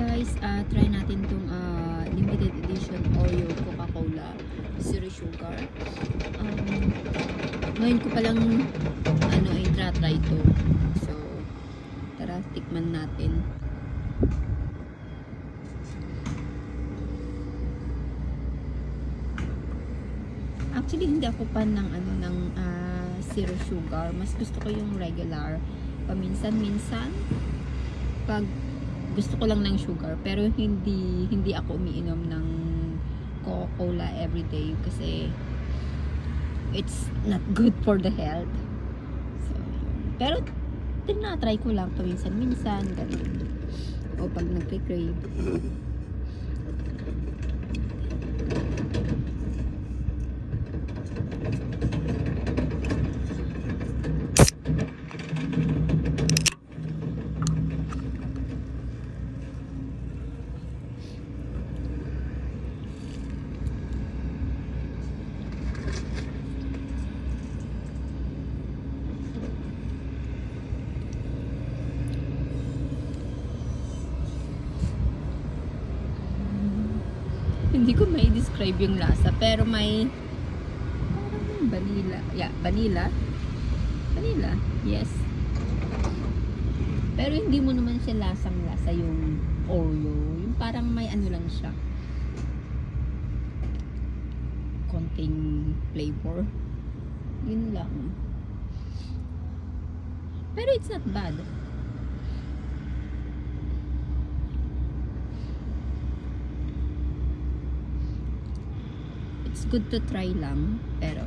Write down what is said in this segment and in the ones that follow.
guys, try natin tong limited edition Oreo Coca-Cola Zero Sugar. Ngayon ko palang i-try to. So, tara, tikman natin. Actually, hindi ako fan ng zero sugar. Mas gusto ko yung regular. Paminsan-minsan, pag gusto ko lang ng sugar, pero hindi ako umiinom ng Coca-Cola everyday kasi it's not good for the health. So, pero tinatry ko lang paminsan-minsan, ganun. O pag nagpe-crave. Hindi ko may describe yung lasa, pero may parang vanilla. Yeah, vanilla. Vanilla, yes. Pero hindi mo naman siya lasang-lasa yung Oreo. Yung parang may ano lang siya. Konting flavor. Yun lang. Pero it's not bad. It's good to try lang, pero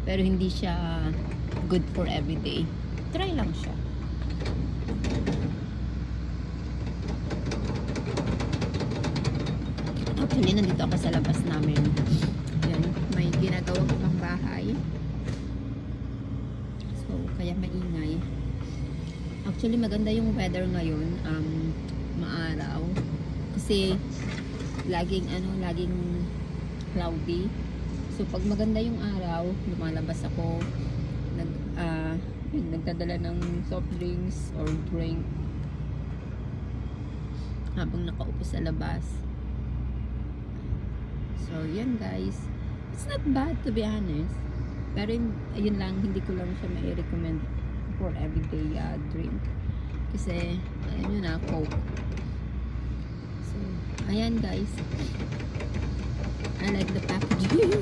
hindi siya good for everyday. Try lang siya. Actually, nandito ako sa labas namin. Yan, may ginagawa ko pang bahay. So, kaya maingay. Actually, maganda yung weather ngayon. Maaraw kasi laging cloudy. So pag maganda yung araw, lumalabas ako, nagdadala ng soft drinks or drink habang nakaupo sa labas. So yan guys, it's not bad to be honest, pero ayun lang, hindi ko lang siya mai-recommend for everyday drink kasi ayun na, Coke. So, ayan guys. I like the packaging.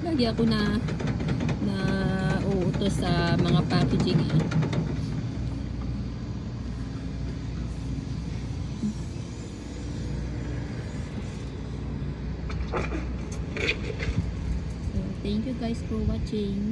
Lagi ako na uutos sa mga packaging eh. So, thank you guys for watching.